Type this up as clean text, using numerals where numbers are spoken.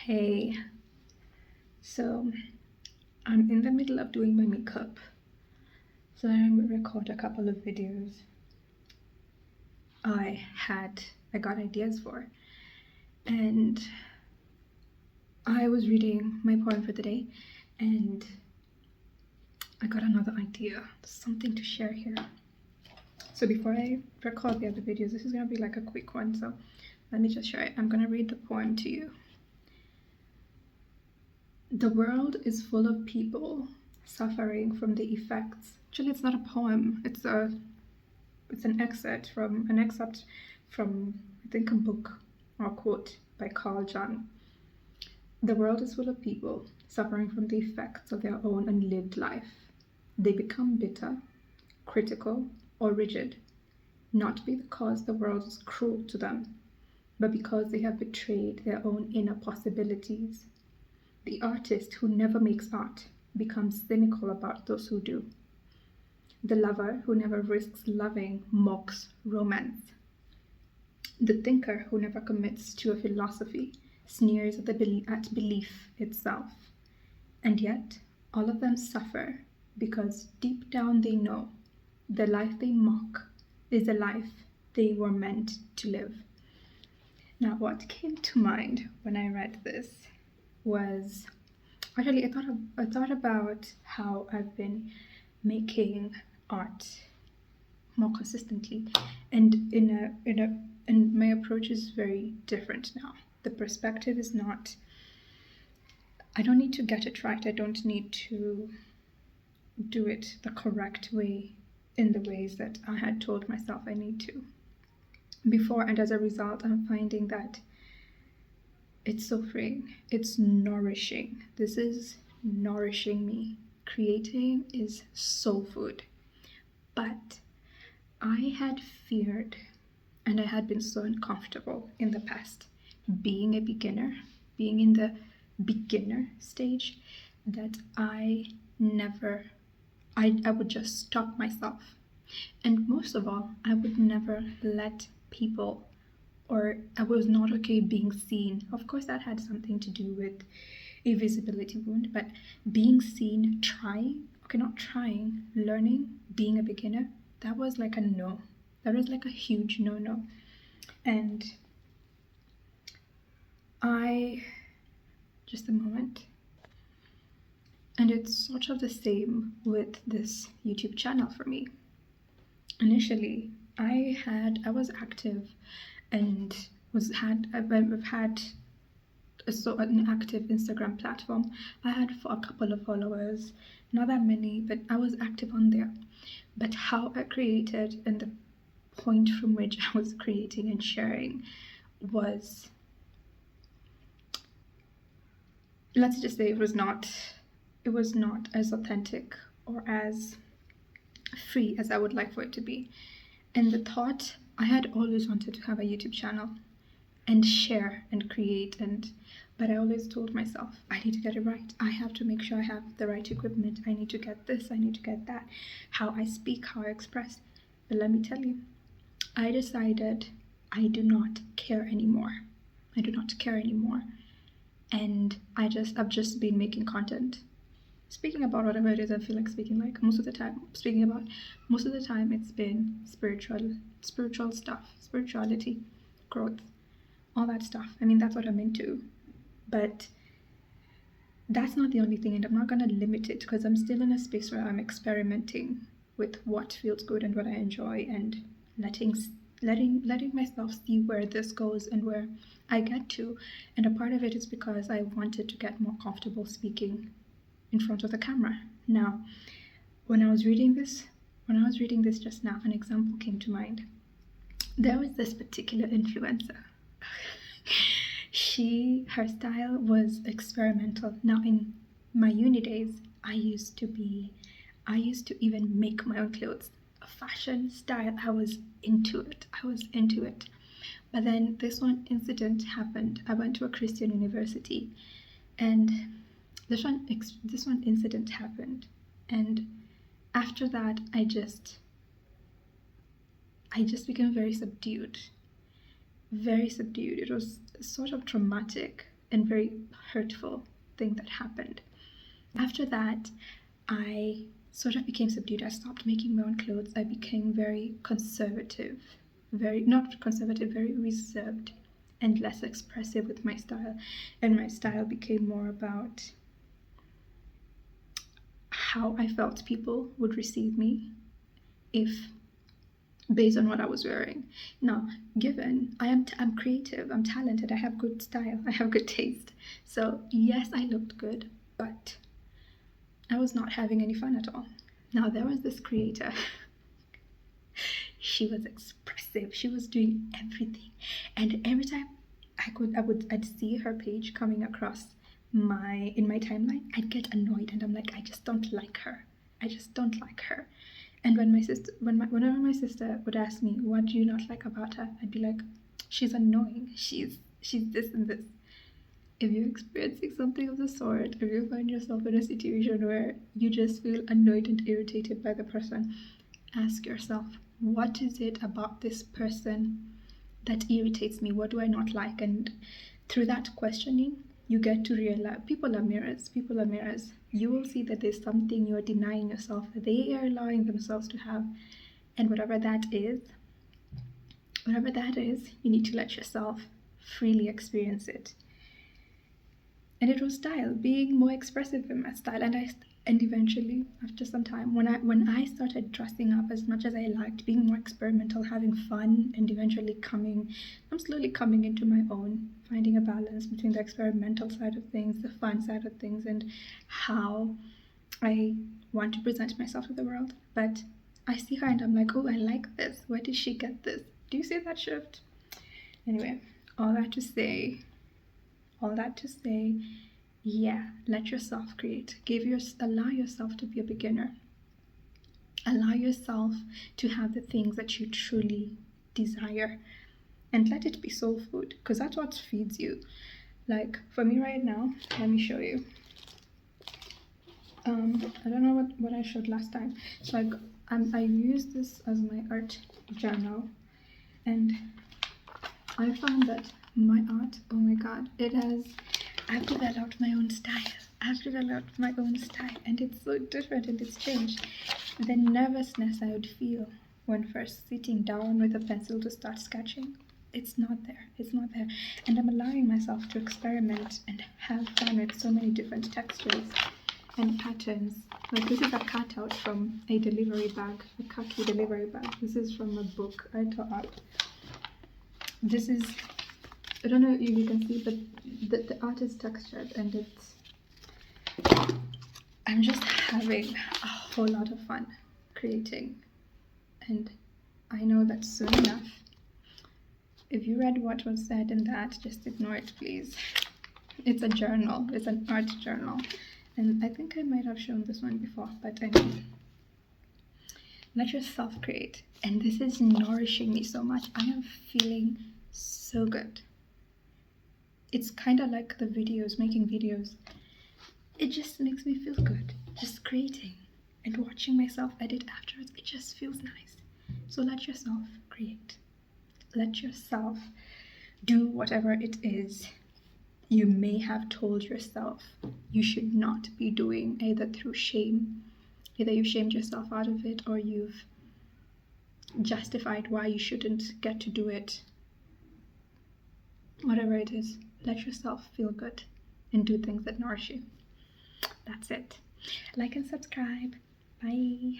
Hey, so I'm in the middle of doing my makeup, so I record a couple of videos I got ideas for, and I was reading my poem for the day, and I got another idea, something to share here. So before I record the other videos, this is gonna be like a quick one, so let me just share it. I'm gonna read the poem to you. The world is full of people suffering from the effects. Actually, it's not a poem. It's an excerpt from I think a book or a quote by Carl Jung. The world is full of people suffering from the effects of their own unlived life. They become bitter, critical, or rigid, not because the world is cruel to them, but because they have betrayed their own inner possibilities. The artist who never makes art becomes cynical about those who do. The lover who never risks loving mocks romance. The thinker who never commits to a philosophy sneers at belief itself. And yet, all of them suffer because deep down they know the life they mock is the life they were meant to live. Now, what came to mind when I read this was actually I thought about how I've been making art more consistently, and and my approach is very different now. The perspective is not, I don't need to get it right. I don't need to do it the correct way in the ways that I had told myself I need to before, and as a result I'm finding that it's so freeing. It's nourishing. This is nourishing me. Creating is soul food. But I had feared and I had been so uncomfortable in the past being a beginner, being in the beginner stage, that I would just stop myself. And most of all, I would never let people, or I was not okay being seen. Of course, that had something to do with a visibility wound, but being seen, learning, being a beginner, that was like a no. That was like a huge no. And just a moment. And it's sort of the same with this YouTube channel for me. Initially, I was active and I've had an active Instagram platform. I had for a couple of followers, not that many, but I was active on there. But how I created and the point from which I was creating and sharing was, let's just say it was not as authentic or as free as I would like for it to be. And the thought, I had always wanted to have a YouTube channel and share and create, but I always told myself, I need to get it right. I have to make sure I have the right equipment. I need to get this, I need to get that, how I speak, how I express. But let me tell you, I decided I do not care anymore. I do not care anymore. And I've just been making content, speaking about whatever it is I feel like speaking, like most of the time it's been spiritual stuff, spirituality, growth, all that stuff. I mean, that's what I'm into, but that's not the only thing, and I'm not going to limit it because I'm still in a space where I'm experimenting with what feels good and what I enjoy, and letting myself see where this goes and where I get to. And a part of it is because I wanted to get more comfortable speaking in front of the camera. Now, when I was reading this just now, an example came to mind. There was this particular influencer. Her style was experimental. Now, in my uni days, I used to even make my own clothes. A fashion style, I was into it. But then this one incident happened. I went to a Christian university, and this one incident happened, and after that I just became very subdued. It was sort of traumatic and very hurtful thing that happened. After that, I sort of became subdued. I stopped making my own clothes. I became very conservative, very not conservative, very reserved and less expressive with my style. And my style became more about how I felt people would receive me if based on what I was wearing. Now, given I'm creative, I'm talented, I have good style, I have good taste. So yes, I looked good, but I was not having any fun at all. Now there was this creator. She was expressive. She was doing everything, and every time I'd see her page coming across in my timeline, I'd get annoyed, and I'm like, I just don't like her. I just don't like her. And whenever my sister would ask me, what do you not like about her, I'd be like, she's annoying. She's this and this. If you're experiencing something of the sort, if you find yourself in a situation where you just feel annoyed and irritated by the person, ask yourself, what is it about this person that irritates me? What do I not like? And through that questioning, you get to realize people are mirrors. People are mirrors. You will see that there's something you're denying yourself that they are allowing themselves to have. And whatever that is, you need to let yourself freely experience it. And it was style, being more expressive in my style. And eventually, after some time, when I started dressing up as much as I liked, being more experimental, having fun, and eventually I'm slowly coming into my own, finding a balance between the experimental side of things, the fun side of things, and how I want to present myself to the world. But I see her and I'm like, oh, I like this. Where did she get this? Do you see that shift? Anyway, all that to say, yeah, let yourself create. Allow yourself to be a beginner. Allow yourself to have the things that you truly desire, and let it be soul food, because that's what feeds you. Like for me right now, let me show you. I don't know what I showed last time. So I used this as my art journal, and I found that my art, oh my god, I've developed my own style. And it's so different and it's changed. The nervousness I would feel when first sitting down with a pencil to start sketching, it's not there. And I'm allowing myself to experiment and have fun with so many different textures and patterns. Like this is a cutout from a delivery bag, a khaki delivery bag. This is from a book I tore up. This is, I don't know if you can see, but the art is textured, and I'm just having a whole lot of fun creating. And I know that soon enough, if you read what was said in that, just ignore it, please. It's a journal, it's an art journal. And I think I might have shown this one before, but anyway. Let yourself create. And this is nourishing me so much. I am feeling so good. It's kind of like the videos, making videos. It just makes me feel good. Just creating and watching myself edit afterwards, it just feels nice. So let yourself create. Let yourself do whatever it is you may have told yourself you should not be doing, either through shame. Either you shamed yourself out of it, or you've justified why you shouldn't get to do it. Whatever it is, let yourself feel good and do things that nourish you. That's it. Like and subscribe. Bye.